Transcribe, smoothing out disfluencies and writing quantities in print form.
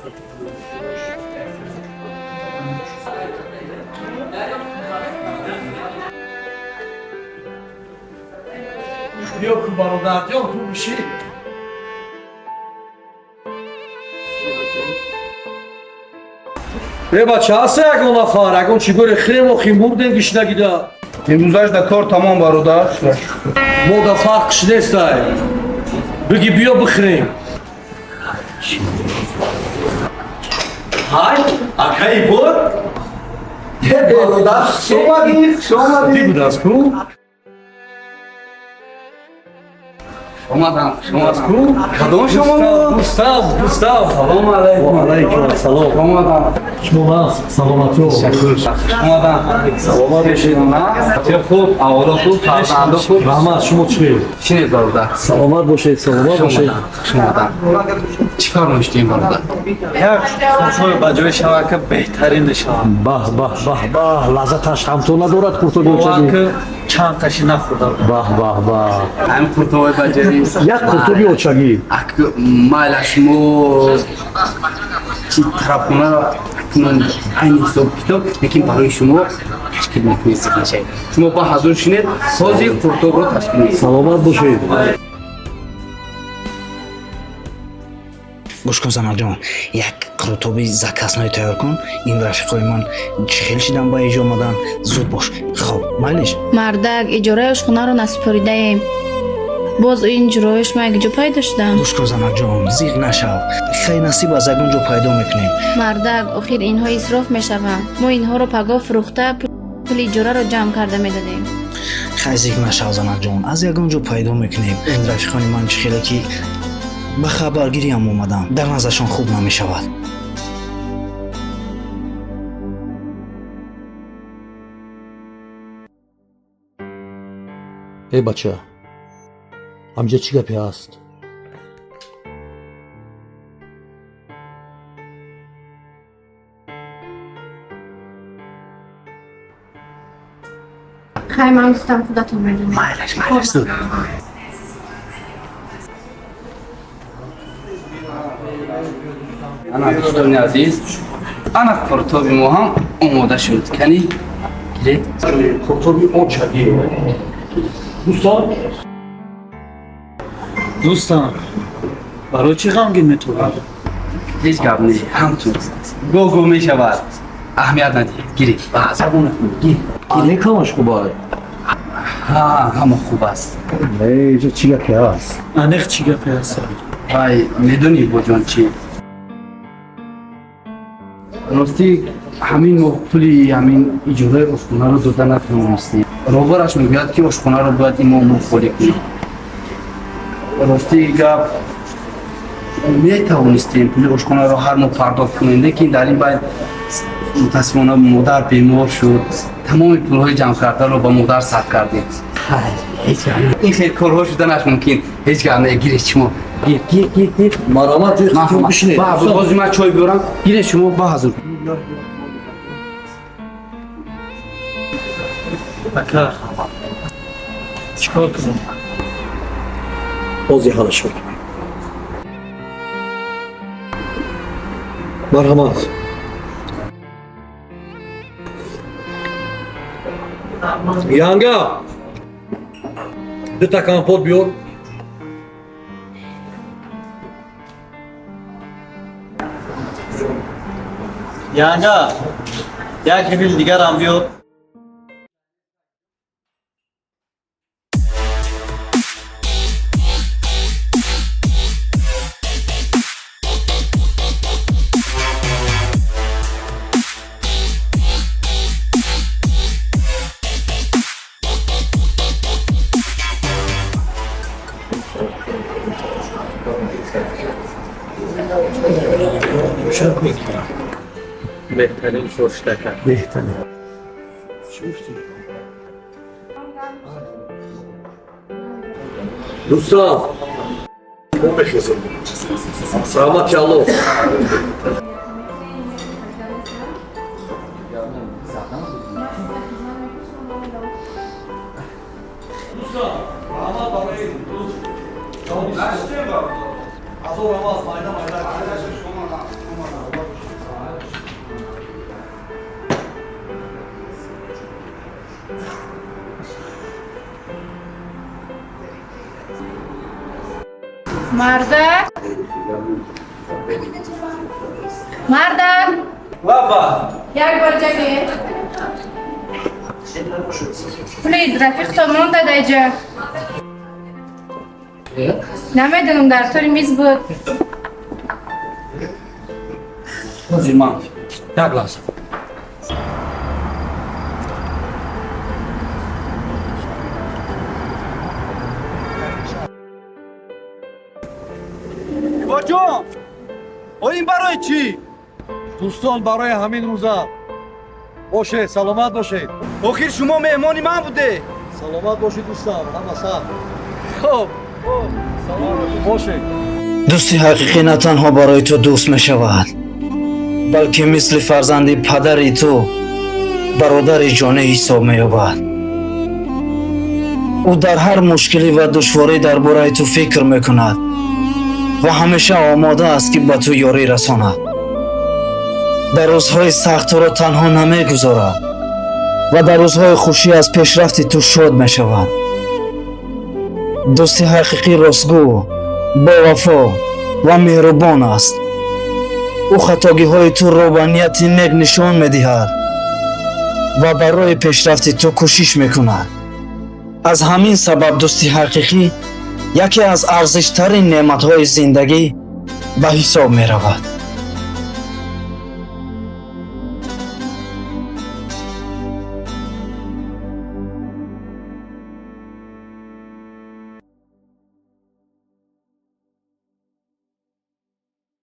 Yok barudar, yok bir şey. Треба часа ягон нафар, ягон чӣ гӯре хремо хим бурдем гишна гида. Имрӯзаш да кор тамом бародар. Мо да фарқш нестай. Биги биё бихрем. Ҳай, акаи буд? Бародар, шомадӣ. Ди будааст ку? Шомадам. Ку? Кадом шумо? Густав. Салом алайкум. Ва алайкум ассалом. Шомадам. Шумо ҳаст? Саломатиҳо. Шомадам. Саломат бошед. Чӣ хуб, аҳволо хуб, фарзандо хуб. Раҳмат, шумо чӣ? Чинед бародар? Саломат бошед, саломат бошед. Шомадам. Чӣ фармоиш дем бародар? як хушой ба ҷои шавад ки беҳтарин шавад. Баҳ, лаззаташ ҳамто надорад куртоби Бовар очаги. ки чанд каши нахӯрдам. Баҳ. Ҳамин куртовой баҷарӣ. Як куртоби очаги. Майла шумо чӣ тарабхонаро акнун айни ҳисоб китоб лекин барои шумо ташкил мекунед зихнашай. Шумо ба ҳазур шинед, ҳозир куртобро ташкил мекунед. Саломат бошед. گوش کن زمان جان یک قروتوبی زکاسنای تیار کن این رفیقای من چخیل شدن با ایجا آمدن زود باش خب مایلش мардак иҷораи ошхонаро насупоридаем. боз ин ҷуроиш ма як ҷо пайдо шудам. گوش کن زمان جان زیغ نشو خیلی نصیب از اگون جو پیدا میکنیم мардак охир инҳо исроф мешаванд. мо инҳоро пагоҳ фурӯхта пули иҷораро ҷамъ карда медодем. خیلی زیغ نشو زمان جان از اگون جو پیدا میکنیم این رفیقای من چخیله که به خبرگیری هم اومدن در نظرشان خوب نمیشود эй бача, ҳамҷа чӣ гапе ҳаст? хай ман гуфтам худатон медонед. Майлаш зуд. ана дӯстони азиз, ана куртоби мо ҳам омода шуд. Кани гиред. Куртоби очаги. дӯстам барои чӣ ғамгин метувад? ҳеҷ гап не, ҳамтун гӯ мешавад. аҳамият надиҳед. Гиред. ба забона гир. Ане камаш хубай. ҳама хуб аст. Эҷа чӣ гапе ҳаст? аниқ чӣ гапе аст? вай медонӣ боҷон чӣ? ростӣ ҳамин моҳ пули ҳамин иҷораи ошхонаро дода натавонистем. роҳбараш мегӯяд ки ошхонаро бояд имо мо холӣ кунем. ростӣ гап метавонистем пули ошхонаро ҳар моҳ пардохт кунем, лекин дар ин байд мутаассифона модар бемор шуд. тамоми пулҳои ҷамъкардаро ба модар сарф кардем. ин хел корҳо шуданаш мумкин. ҳеҷ гап не. Гиред шумо. Гир. Маромат ҷои хатиё бишинед. ба ҳазур бози ман чой биёрам. Гиред шумо ба ҳазур. ака чӣ кор кунам? Ҳозир ҳала шуд. Марҳамат. Янга, ду та компот биёр. янга як грил дигарам биёр. بهترین ششتکه بهترین. دوستان خوب بخیزید. سلامتی الله. Marda. Marda. Baba. Jak bardziej. Puli Rafiq tomon dadaja. Namidenim dar turimiz bu. Zirman. Jak lazım? Baco. Oyun برای چی؟ دوستان برای همین روزا باشه سلامت باشید آخر شما مهمانی من بوده. سلامت باشید دوستان همه سر خب سلامت باشید дӯсти ҳақиқӣ на танҳо барои ту дӯст мешавад балки мисли фарзанди падари ту бародари ҷонӣ ҳисоб меёбад ӯ дар ҳар мушкилӣ ва душворӣ дар бораи ту фикр мекунад ва ҳамеша омода аст ки ба ту ёрӣ расонад дар рӯзҳои сахт туро танҳо намегузорад ва дар рӯзҳои хушӣ аз пешрафти ту шод мешавад дӯсти ҳақиқӣ ростгӯ бовафо ва меҳрубон аст ӯ хатогиҳои туро ба нияти нек нишон медиҳад ва барои пешрафти ту кӯшиш мекунад аз ҳамин сабаб дӯсти ҳақиқӣ яке аз арзиштарин неъматҳои зиндагӣ ба ҳисоб меравад